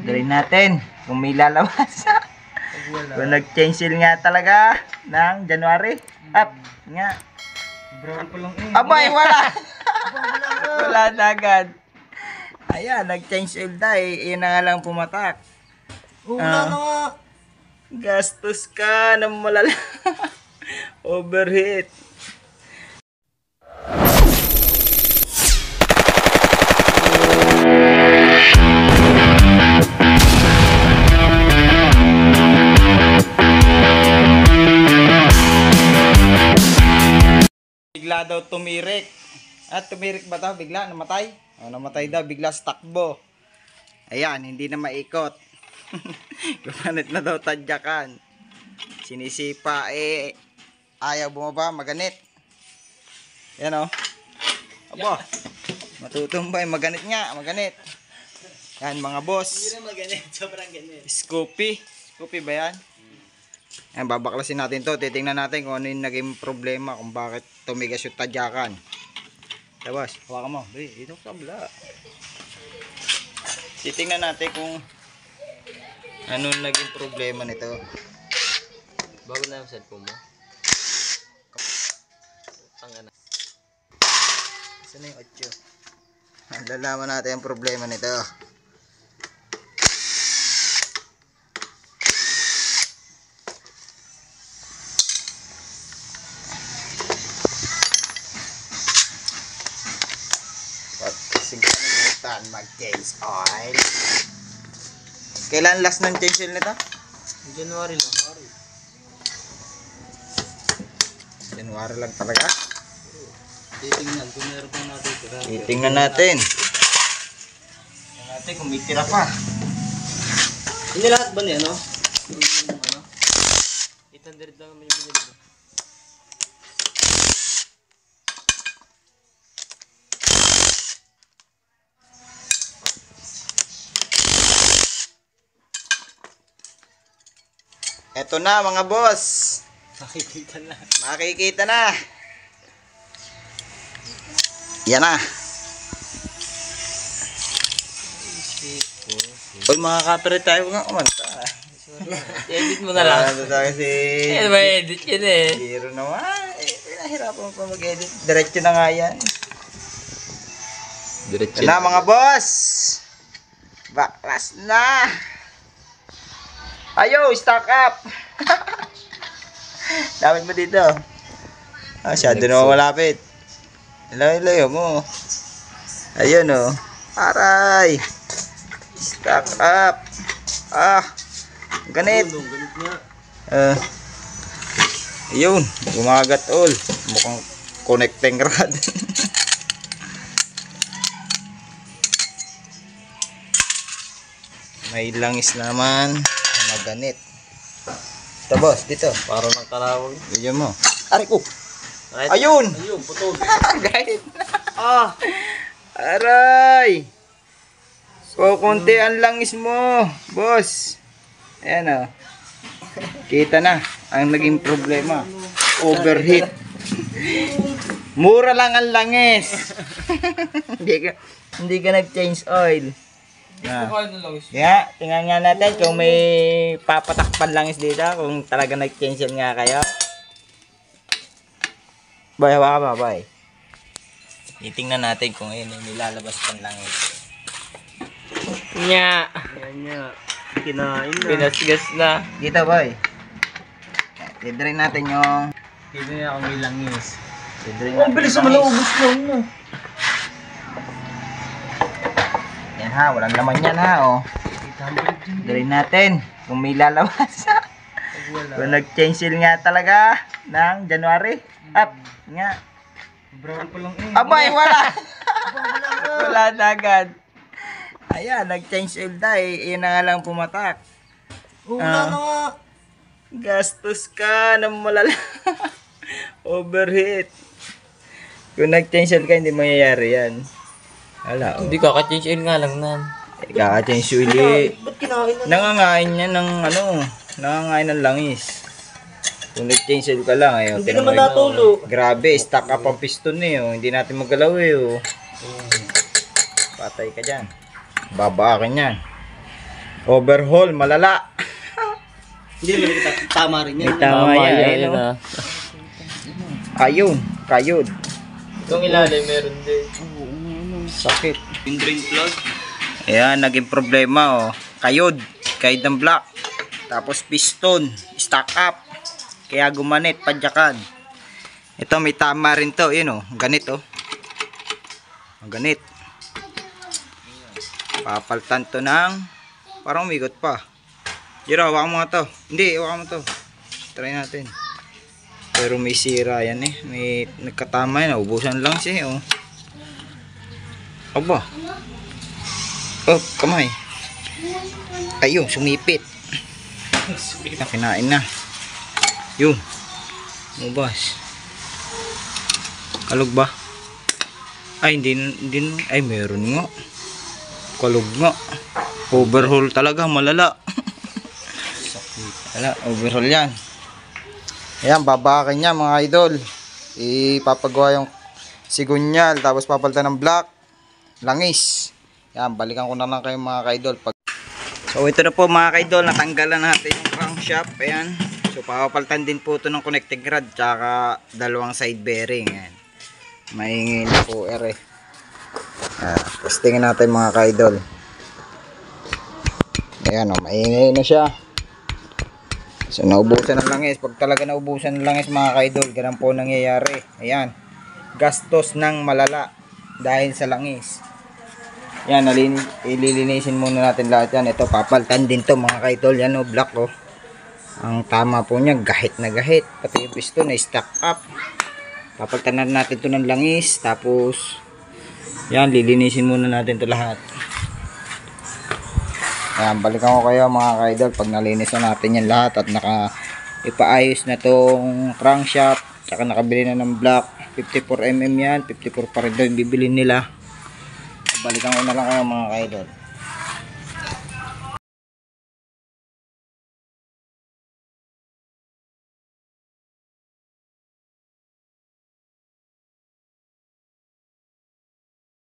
Dalhin natin kung may lalabas. Kung nag-change seal nga talaga ng January. Up nga. Brown pa lang eh. Abay, wala. Wala na agad. Ayan, nag-change seal na eh. Iyan na nga lang pumatak. Wala na nga. Gastos ka ng malala. Overheat. Bigla daw tumirik. At tumirik ba daw? Bigla namatay? O, namatay daw. Bigla sa takbo. Ayan, hindi na maikot. Gumanit na daw tadyakan. Sinisipa eh. Ayaw bumaba, maganit. Yan o. Aba. Matutumbay, maganit nga, maganit. Yan mga boss. Hindi na maganit, sobrang ganit. Scoopy. Scoopy ba yan? Ayan, babaklasin natin to. Titingnan natin kung ano yung naging problema. Kung bakit tumigas yung tadyakan. Tapos, hawakan mo. Dito sa kabla. Titingnan natin kung ano naging problema nito. Bago na yung cellphone mo. Tanga na. Saan na yung 8? Lalaman natin ang problema nito. Mag-change oil. Kailan last ng change oil nito? January lang. January lang talaga. Titingnan kung meron pang natitira. Titingnan natin. Tingnan natin kung may tira pa. Hindi lahat ba niya, no? 800 lang naman yung binili mo. Eto na mga boss. Makikita na. Makikita na. Yan na. Uy, makaka-copyright tayo nga kumanta. Edit mo na lang. Ano tayo si... Eh, may edit yun eh. Zero naman. Pinahirapan pa mag-edit. Diretso na nga yan. Diretso Yan na mga boss. Baklas na. Ayo, stock up. Lapit mo dito. Masyado na malapit. Ilayo mo. Ayun o. Aray. Stock up. Ganit. Ganit nga. Ayun. Gumagat all. Mukhang connecting rod. May langis naman. Maganit. Ito boss, dito. Para ng karawang. Bigyan mo. Aray ko. Right? Ayun. Ayun, putol. Ganit. Aray. Kukunti ang langis mo, boss. Ayan o. Kita na ang naging problema. Overheat. Mura lang ang langis. hindi ka nag-change oil. Tingnan nga natin kung may papatakpan langis dito. Kung talaga nag-change nga kayo. Bay, hawa ka ba, bay? Titingnan natin kung ayun may nilalabas pang langis. Nya. Nya. Kinain na. Pinasgas na. Dito, boy. Tidrin natin yung... Dito na kung may langis. Tidrin natin bilis yung naman langis. naubos lang mo. Yan ha, walang laman yan ha, oh. Tidrin natin kung may lalabas. Kung nag-change seal nga talaga ng January. Up nga. Brown pa lang eh. Abay, wala. Wala na agad. Ayan, nag-change oil na eh. Iyan na nga lang pumatak. Wala na nga. Gastos ka ng malala. Overheat. Kung nag-change oil ka, hindi mangyayari yan. Wala. Hindi kaka-change oil nga lang nan. Kaka-change oil eh. Ba't kinain na? Nangangain yan ng ano. Nangangain ng langis. Kung nag-change oil ka lang eh. Hindi naman natulo. Grabe, stack up ang piston eh. Oh. Hindi natin magalaw eh. Oh. Patay ka dyan. Babaakin yan. Overhaul, malala. Hindi, tama rin yan. May tama yan, no? ah. Ayun, kayod. Itong ilalim meron din. Sakit. Yung drain plug. Ayan, naging problema, oh. Kayod ng block. Tapos piston, stack up. Kaya gumanit, padyakan. Ito, may tama rin to, yun, oh. Ganit, oh. Ganit. Papaltan to ng, parang umigot pa. Jiro, hawakan mo nga to. Hindi, hawakan mo to. Try natin. Pero may sira yan, eh. May nagkatama yan, ubusan lang siya, oh. Aba. Oh, kamay. Ayun, sumipit. Kinain na. Yung. Mubas. Kalog ba? Ay, hindi. Ay, meron nga. Kalog nga. Overhaul talaga, malala. Wala, overhaul yan. Ayan, babakin niya mga idol. Ipapagawa yung sigunyal, tapos papalitan ng block. Langis. Yan, balikan ko na lang kayo mga kaidol. So ito na po mga kaidol, natanggalan natin yung crankshaft. Ayan. So papapalitan din po ito ng connecting rod, tsaka dalawang side bearing. Ayan. Maingin na po ere. Tapos tingnan natin mga kaidol. Ayan o, maingin na siya. So naubusan ng langis. Pag talaga naubusan ng langis mga kaidol, ganun po nangyayari. Ayan. Gastos ng malala dahil sa langis. Yan, ililinisin muna natin lahat yan. Ito, papalitan din to mga kaidol. Yan o, black o. Ang tama po niya, gahit na gahit. Pati yung piston na stack up. Papalitan na natin to ng langis. Tapos, yan, lilinisin muna natin to lahat. Yan, balikan ko kayo mga kaidol pag nalinis na natin yan lahat at ipaayos na tong crankshaft. Tsaka nakabili na ng block. 54mm yan. 54 pa rin daw yung bibili nila. Balikan ko na lang kayo mga kaidol.